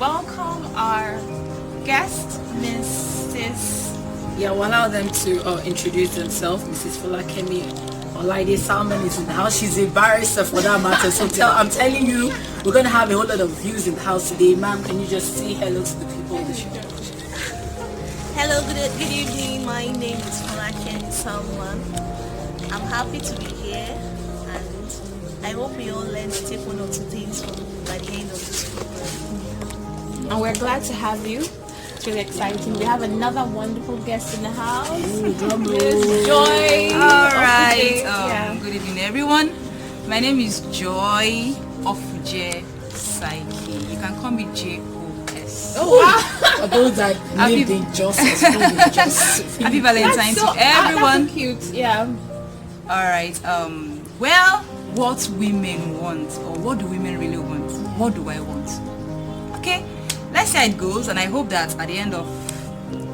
welcome our guest, Mrs. Yeah, we'll allow them to introduce themselves. Mrs. Folakemi Olaide Salmon is in the house. She's a barrister for that matter. So I'm telling you, we're going to have a whole lot of views in the house today. Ma'am, can you just say hello to the people in the show? Hello, good evening. My name is Folakemi Salmon. I'm happy to be here, and I hope we all learn to take one or two things by the end of this program. And we're glad to have you. It's really exciting. We have another wonderful guest in the house. Miss Joy. All right. Yeah. Good evening, everyone. My name is Joy Ofuje Psyche. You can call me JOS. Oh, wow. For those that named it just Happy Valentine's to everyone. That's so cute. Yeah. All right. Well, what women want, or what do women really want? What do I want? Okay. Let's see how it goes, and I hope that at the end of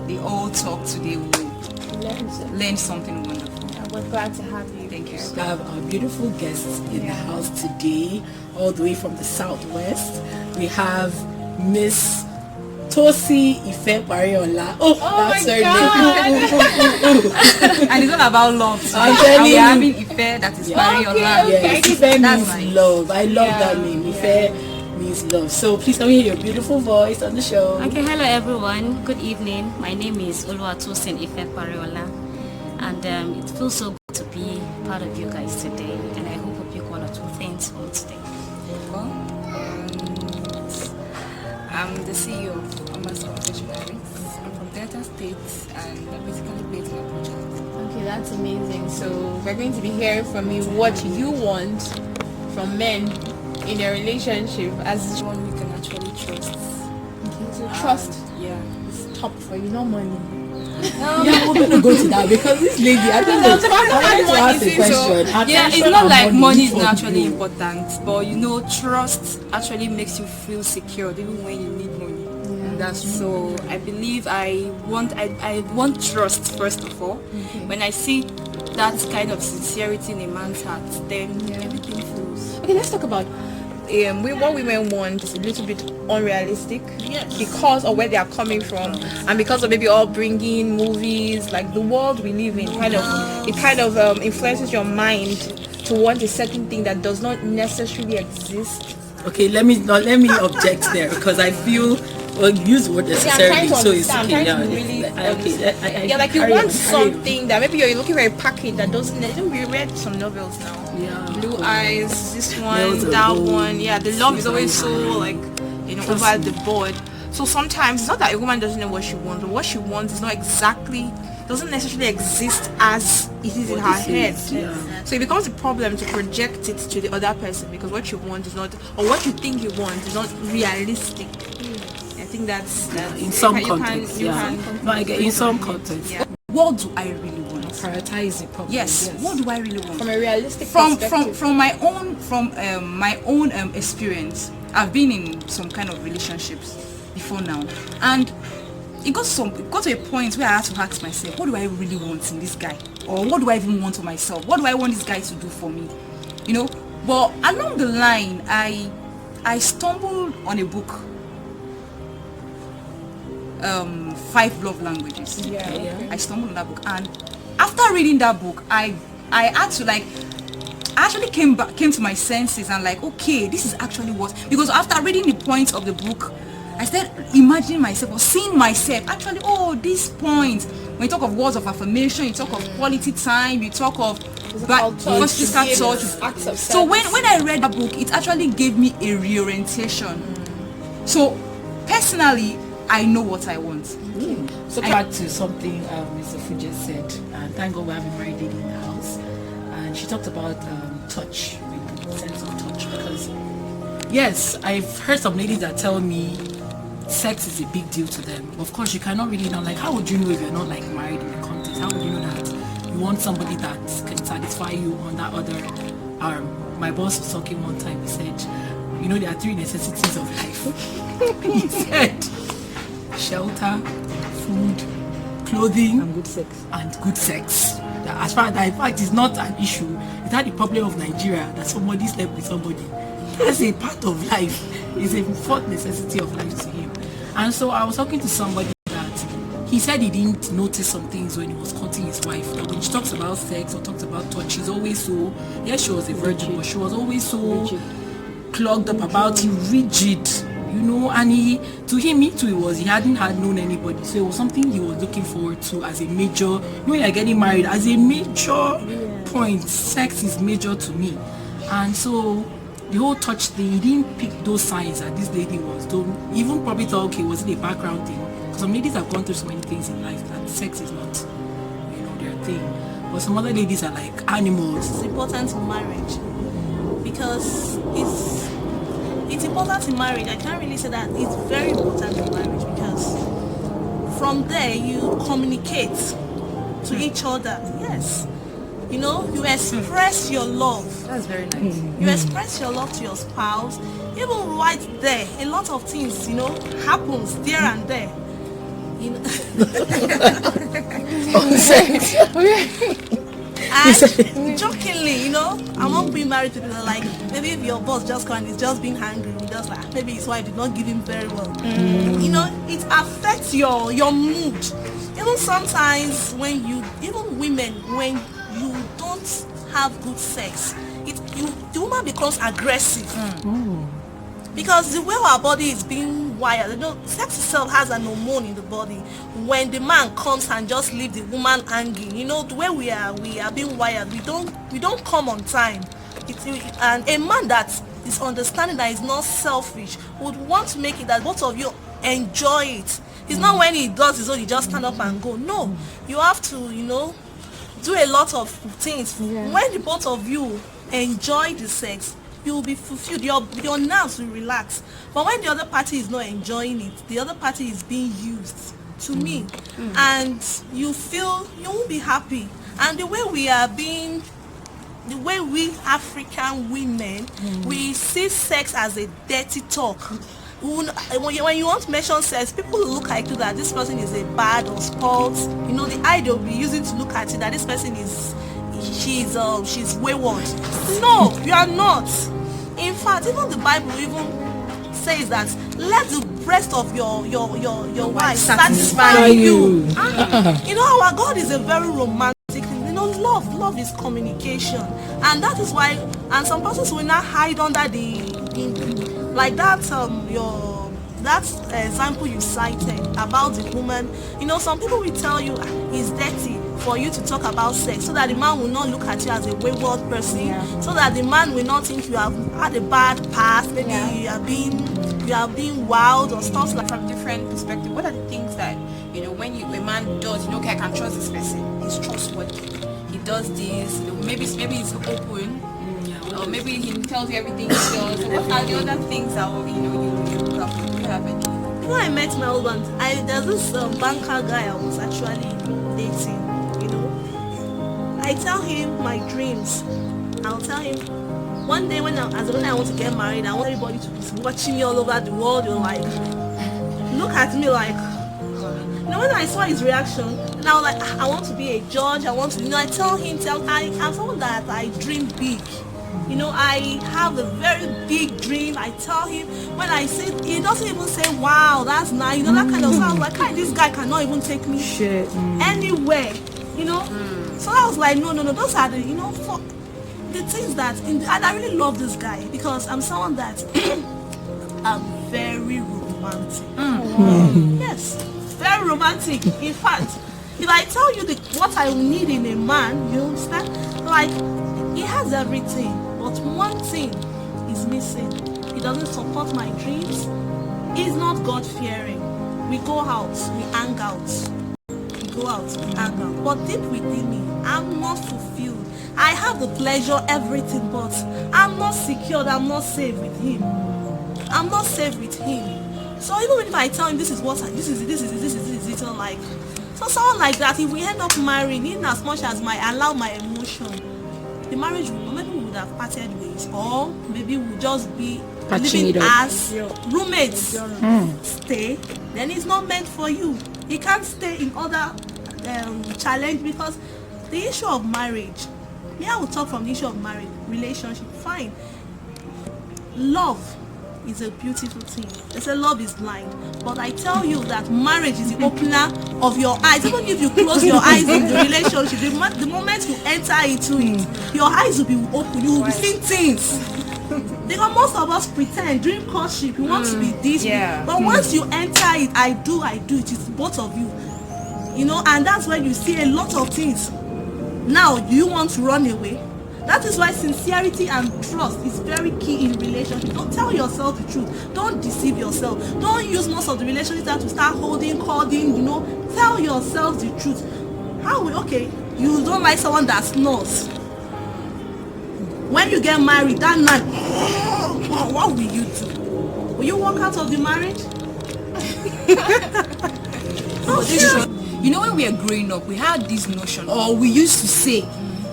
the whole talk today, we'll learn something wonderful. Yeah, we're glad to have you. Thank you. We have our beautiful guests in the house today, all the way from the southwest. We have Miss Tosi Ife Pariola. Oh, that's her name. And it's all about love. So I'm telling we're you. having Ife that is Pariola. Yes, Ife That's means nice. love. I love that name. Ife means love. So please let me hear your beautiful voice on the show. Okay, hello everyone. Good evening. My name is Oluwatosin Ife Pariola, and it feels so good to be part of you guys today. And I hope we pick one or two things from today. Well, I'm the CEO of Omas Confectionaries. I'm from Delta State, and I'm basically based in Abuja. Okay, that's amazing. So we're going to be hearing from you what you want from men in a relationship as One we can actually trust. so trust Yeah. is top for you, no money. Yeah, we're gonna go to that because this lady, I don't know. I want to ask a question. Yeah, it's Attention not and like money is for not actually people. important, but you know, trust actually makes you feel secure even when you need money. That's so. I believe I want trust first of all. When I see that kind of sincerity in a man's heart, then everything flows. Okay, let's talk about what women want is a little bit unrealistic because of where they are coming from and because of maybe all bringing movies like the world we live in kind of influences your mind to want a certain thing that does not necessarily exist. Okay, let me object there because I feel use the word necessarily, so it's okay. Yeah, like you want something that maybe you're looking for a package that doesn't. We read some novels now. Yeah. Blue Eyes, this one, Nails are that gold. one. Yeah, the love is always so like over the board. So sometimes it's not that a woman doesn't know what she wants, but what she wants is not exactly doesn't necessarily exist as it is in her head. So it becomes a problem to project it to the other person because what you want is not, or what you think you want is not realistic. I think that's In some context, No, I get in some context. Yeah. What do I really want? Prioritize it properly. Yes. What do I really want? From a realistic From perspective. my own experience, I've been in some kind of relationships before now, and it got to a point where I had to ask myself, what do I really want in this guy, or what do I even want for myself? What do I want this guy to do for me? You know. But along the line, I stumbled on a book, 5 Love Languages. I stumbled on that book, and after reading that book, I had to I actually came to my senses and like, okay, this is actually what, because after reading the points of the book, I started imagining myself or seeing myself actually, this point, when you talk of words of affirmation, you talk of quality time, you talk of physical touch. So when I read that book, it actually gave me a reorientation. So personally, I know what I want. So back to something Mr. Fuji said, and thank God we have a married lady in the house, and she talked about touch, sense of touch, because yes, I've heard some ladies that tell me sex is a big deal to them. Of course, you cannot really know, like, how would you know if you're not like married in the context? How would you know that you want somebody that can satisfy you on that other arm? My boss was talking one time, he said, there are 3 necessities of life. He said shelter, food, clothing, and good sex. As far as that, in fact, it's not an issue. It's not the problem of Nigeria that somebody slept with somebody as a part of life. It's a fourth necessity of life to him. And so I was talking to somebody that he said he didn't notice some things when he was courting his wife. That when she talks about sex or talks about touch, she's always so, yes, she was a virgin, but she was always so clogged up about it, rigid, you know. And to him, me too, he hadn't known anybody, so it was something he was looking forward to as a major, you know, you're getting married, as a major point. Sex is major to me. And so the whole touch thing, he didn't pick those signs that this lady was doing. Even probably thought, okay, was it a background thing? Because some ladies have gone through so many things in life that sex is not, you know, their thing. But some other ladies are like animals. It's important in marriage because it's important in marriage. I can't really say that it's very important in marriage because from there you communicate to each other. Yes. You know, you express your love. That's very nice. You express your love to your spouse. Even right there, a lot of things, you know, happens there and there. You know. And jokingly, you know, among being married to people like, maybe if your boss just crying, he's just being angry, just like maybe his wife did not give him very well. You know, it affects your mood. Even sometimes when even women, when you don't have good sex, the woman becomes aggressive. Because the way our body is being wired, you know, sex itself has an hormone in the body. When the man comes and just leave the woman hanging, you know, the way we are being wired, we don't come on time. And a man that is understanding that is not selfish would want to make it that both of you enjoy it. It's not when he does his own, you just stand up and go. No, you have to, you know, do a lot of things. When the both of you enjoy the sex, you will be fulfilled, your nerves will relax. But when the other party is not enjoying it, the other party is being used to me, and you won't be happy. And the way we African women, we see sex as a dirty talk. When you want to mention sex, people will look at you that this person is a bad or spoiled. You know, the eye they'll be using to look at you that this person she's wayward. No, you are not. In fact, even the Bible even says that let the breast of your wife satisfy you. You know, our God is a very romantic. You know, love is communication, and that is why. And some persons will not hide under like that. That example you cited about the woman. You know, some people will tell you it's dirty for you to talk about sex, so that the man will not look at you as a wayward person, so that the man will not think you have had a bad past, maybe you are being wild or stuff like. From different perspective, what are the things that, you know, when a man does, you know, okay, I can trust this person, he's trustworthy, he does this, you know, maybe it's open, or maybe he tells you everything he does. So what are the other things that, you know, you look up? Do you have any? Before I met my husband, there's this banker guy I was actually dating. I tell him my dreams. I'll tell him one day when I want to get married, I want everybody to be watching me all over the world. You're like, look at me like, you know, when I saw his reaction, and I was like, I want to be a judge. I want to, you know, I tell him, I'm someone that I dream big. You know, I have a very big dream. I tell him when I say, he doesn't even say, wow, that's nice. You know, that kind of stuff. I was like, this guy cannot even take me anywhere. You know. So I was like, no, those are the, you know, for the things that, and I really love this guy because I'm someone that I'm very romantic. Yes, very romantic. In fact, if I tell you what I need in a man, you understand? Like, he has everything, but one thing is missing. He doesn't support my dreams. He's not God-fearing. We go out, we hang out. Go out and hang out, but deep within me, I'm not fulfilled. I have the pleasure, everything, but I'm not secured. I'm not safe with him. I'm not safe with him. So even if I tell him this is it, like, so someone like that, if we end up marrying, in as much as I allow my emotion, the marriage maybe we would have parted ways, or maybe we'll just be living as roommates. Stay, then it's not meant for you. You can't stay in other challenge, because the issue of marriage, I will talk from the issue of marriage, relationship, fine. love is a beautiful thing. They say love is blind, but I tell you that marriage is the opener of your eyes. Even if you close your eyes in the relationship, the moment you enter into it, your eyes will be open. You will be seeing things. Because most of us pretend during courtship you want to be this, but once you enter it, I do. It is both of you, you know, and that's when you see a lot of things. Now, do you want to run away? That is why sincerity and trust is very key in relationship. Don't tell yourself the truth. Don't deceive yourself. Don't use most of the relationships to start holding, you know. Tell yourself the truth. Okay, you don't like someone that snores. When you get married, that night, what will you do? Will you walk out of the marriage? You know, when we were growing up, we had this notion, or we used to say,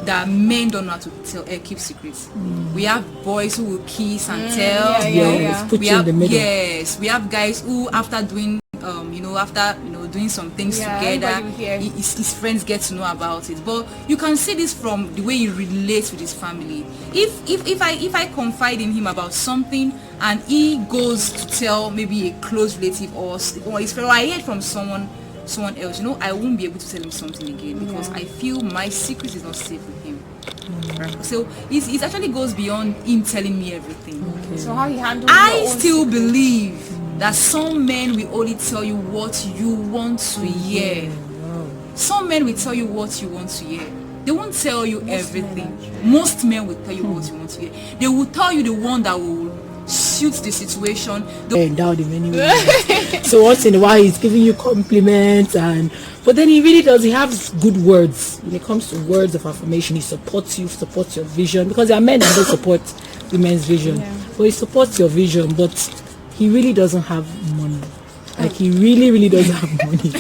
that men don't know how to keep secrets. We have boys who will kiss and tell. Put you in the middle. Yes, we have guys who, after doing doing some things together, his friends get to know about it. But you can see this from the way he relates with his family. If I confide in him about something and he goes to tell maybe a close relative or his friend, or I heard from someone else, you know, I won't be able to tell him something again because I feel my secret is not safe with him. So it actually goes beyond him telling me everything. So how he handles I still believe that some men will only tell you what you want to hear. Some men will tell you what you want to hear. They won't tell you everything. Most men will tell you what you want to hear. They will tell you the one that will suit the situation. Endowed him anyway. So once in a while he's giving you compliments, but then he really does. He has good words when it comes to words of affirmation. He supports you, supports your vision, because there are men that don't support women's vision, but he supports your vision. But he really doesn't have money. Like, he really doesn't have money.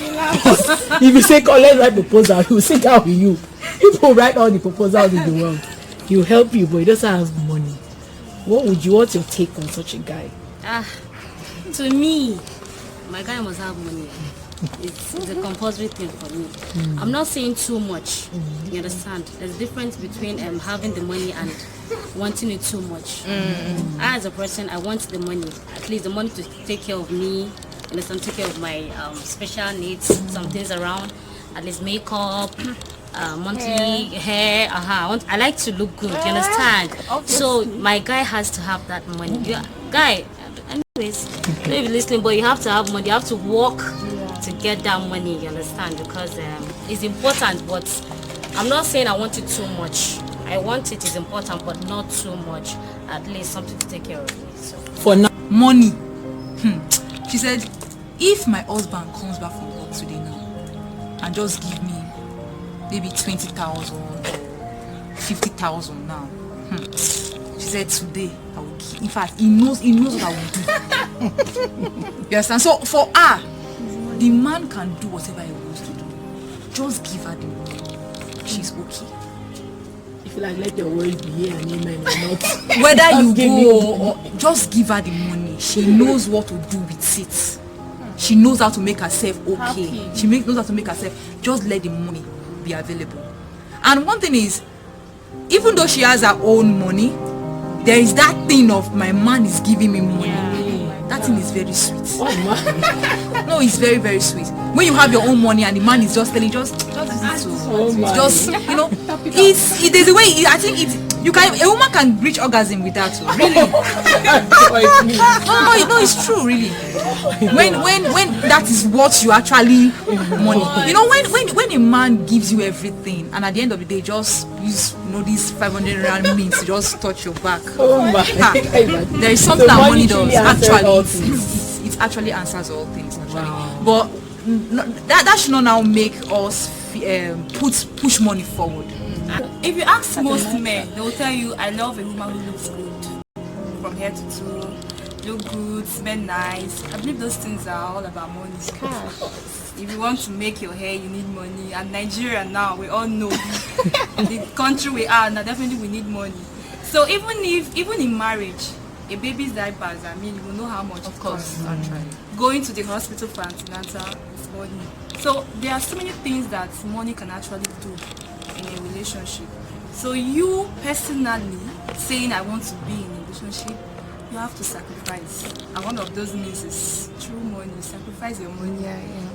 If you say, let's write proposal, he will sit down with you. People write all the proposals in the world. He'll help you, but he doesn't have money. What's your take on such a guy? To me, my guy must have money. It's a compulsory thing for me. I'm not saying too much. You understand? There's a difference between having the money and wanting it too much. I, as a person, I want the money. At least the money to take care of me. Understand? Take care of my special needs, some things around. At least makeup, monthly hair. I like to look good. You understand? So my guy has to have that money. Guy, anyways, maybe listening, but you have to have money. You have to work to get that money. You understand? Because it's important. But I'm not saying I want it too much. I want it is important, but not too much. At least something to take care of me. So. For now, money. She said, if my husband comes back from work today now and just give me maybe 20,000 or 50,000 now, she said today I will give. In fact, he knows what I will do. You understand? So for her, the man can do whatever he wants to do. Just give her the money. She's okay. If you let your words be here and amen or not. Whether you go or just give her the money. She knows what to do with it. She knows how to make herself okay. She knows how to make herself. Just let the money be available. And one thing is, even though she has her own money, there is that thing of my man is giving me money. That thing is very sweet. No, it's very, very sweet. When you have your own money and the man is just telling, just you know, there's a way. I think a woman can reach orgasm with that. Really? no, it's true, really. When that is what you actually money. You know, when a man gives you everything and at the end of the day just use these 500 rand mints to just touch your back. There is something that money does actually. It actually answers all things actually. Wow. But that should not now make us push money forward. If you ask most men, they will tell you, I love a woman who looks good from head to toe, look good, smell nice. I believe those things are all about money. If you want to make your hair, you need money. And Nigeria now, we all know the country we are now, definitely we need money. So even in marriage, a baby's diapers, you will know how much. Of course, going to the hospital for antenatal is money. So there are so many things that money can actually do in a relationship. So you personally saying I want to be in a relationship, you have to sacrifice. And one of those means is true money. Sacrifice your money.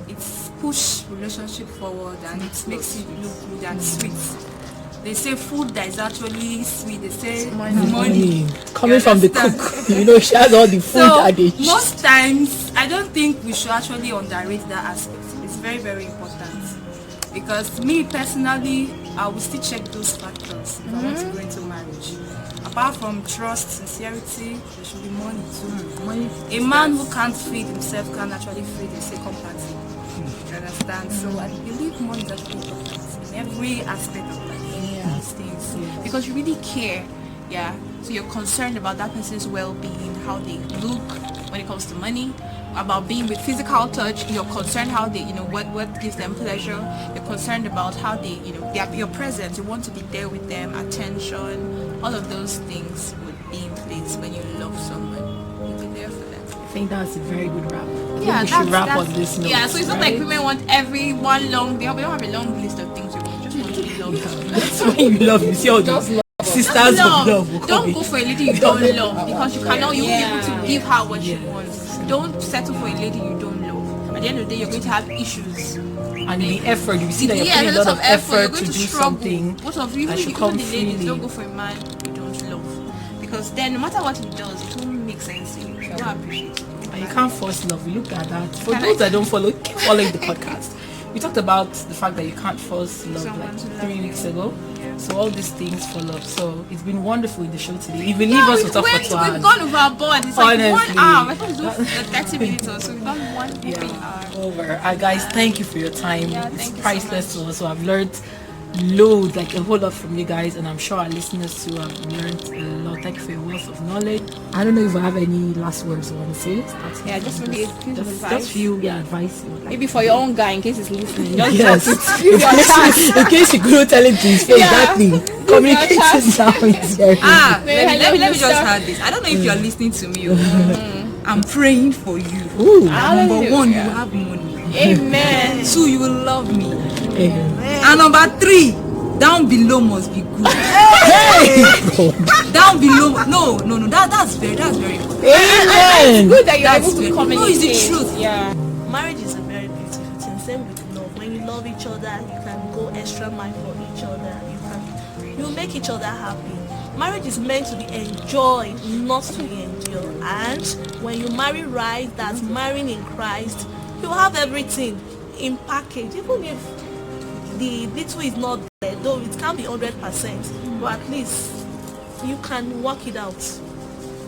It's push relationship forward and it makes it look good and sweet. They say food that is actually sweet. They say money. Coming from the cook, she has all the food So adage. most times, I don't think we should actually underrate that aspect. It's very, very important. Because me personally, I will still check those factors if I want to go into marriage. Apart from trust, sincerity, there should be money too. A man who can't feed himself can actually feed a second party. You understand? So I believe money is actually important in every aspect of life. These things. Because you really care, so you're concerned about that person's well-being, how they look when it comes to money, about being with physical touch. You're concerned how they, what gives them pleasure. You're concerned about how they, your presence. You want to be there with them, attention. All of those things would be in place when you love someone. You'll be there for them. I think that's a very good wrap. Yeah, we should wrap on this note. Yeah, so it's not right? like women want every one long. We don't have a long list of things we want. Just want to be loved. That's why you love. You see all the sisters of love. will Don't come go in. for a lady you don't love because you cannot. You won't be able to give her what she wants. Don't settle for a lady you don't love. At the end of the day, you're going to have issues. And the effort, you see that you're putting a lot of effort to do something. Most of you, that should even come the ladies, freely. don't go for a man you don't love. Because then, no matter what he does, it won't make sense to you. You don't appreciate it. And you can't force love. We looked at that. For those that don't follow, keep following the podcast. We talked about the fact that you can't force love Someone to love 3 weeks ago. So all these things for love. So it's been wonderful in the show today. If you leave Yeah, us with talk for 2 hours. we've gone overboard. It's like Honestly. 1 hour. I thought it was 30 minutes or so. We've done 1 hour. Over. Guys, thank you for your time. thank It's you so priceless to us. So I've learned loads, like a whole lot from you guys, and I'm sure our listeners too have learned a lot. Thank you for your wealth of knowledge. I don't know if I have any last words you want to say. Yeah, just maybe a piece of advice. Just few advice. You would like. Maybe for your own guy in case he's listening. Just Yes. In case you couldn't tell him to his face, that thing. Communication now is very Let me just add this. I don't know if you're listening to me. I'm praying for you. Ooh. Number one, you have money. Amen. 2, you will love me. Amen. And number 3, down below must be good. Down below, no, that's very important. Amen. Good that you're That's able to very- communicate. No, it's the truth. Yeah. Marriage is a very beautiful thing. Same with love. When you love each other, you can go extra mile for each other. You make each other happy. Marriage is meant to be enjoyed, not to be endured. And when you marry right, that's marrying in Christ, you have everything in package. Even if the little is not there, though it can't be 100%, but at least you can work it out.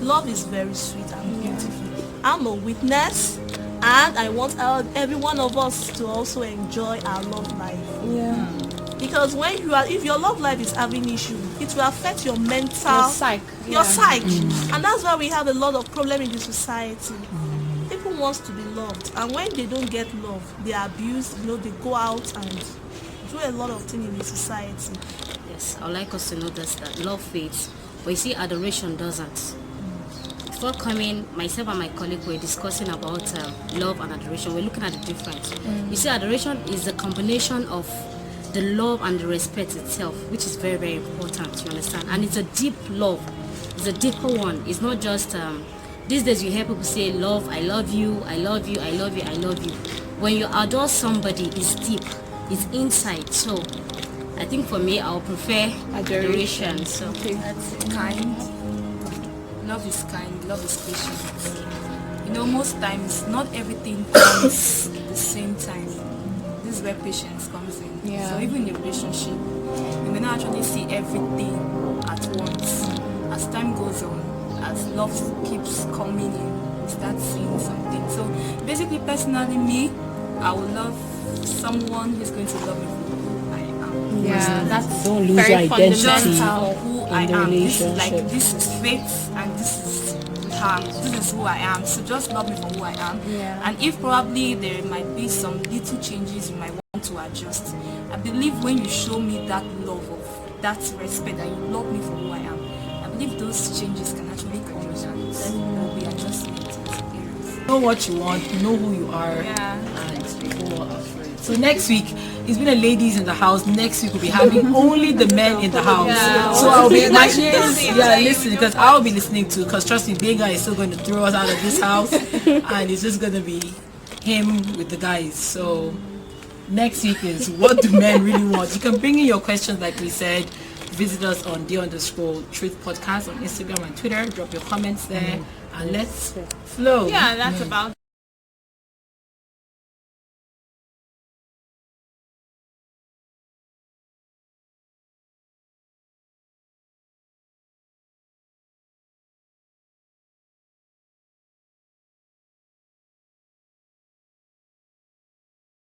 Love is very sweet and beautiful. I'm a witness, and I want every one of us to also enjoy our love life. Yeah. Because if your love life is having issue, it will affect your mental, Your psyche. your psyche, and that's why we have a lot of problem in the society. People wants to be loved, and when they don't get love, they are abused. They go out and do a lot of things in the society. Yes, I would like us to know that love fades, but you see, adoration doesn't. Before coming, myself and my colleague were discussing about love and adoration. We're looking at the difference. You see, adoration is the combination of the love and the respect itself, which is very, very important, you understand? And it's a deep love. It's a deeper one. It's not just, these days you hear people say, love, I love you, I love you, I love you, I love you. When you adore somebody, it's deep. It's inside. So I think for me, I'll prefer adoration. So That's kind. Love is kind. Love is patient. Most times, not everything comes at the same time. This is where patience comes in. Yeah. So even in a relationship, you may not actually see everything at once. As time goes on, as love keeps coming in, you start seeing something. So basically, personally, me, I would love someone who's going to love me for who I am. Yeah, that's Don't lose very your identity. Just fundamental. for who in I the am. relationship. This is faith, and this is her. This is who I am. So just love me for who I am. Yeah. And if probably there might be some little changes you might want to adjust, I believe when you show me that love of that respect, that you love me for who I am, I believe those changes can actually come in and there will be adjustments. Know what you want, know who you are, Yeah. and go after it. So next week, it's been a ladies in the house. Next week we'll be having only the men in the house. So I'll be listening because I'll be listening to. Because trust me, Benga is still going to throw us out of this house, and it's just going to be him with the guys. So next week is what do men really want? You can bring in your questions, like we said. Visit us on _truth podcast on Instagram and Twitter. Drop your comments there, and let's flow. Yeah, that's about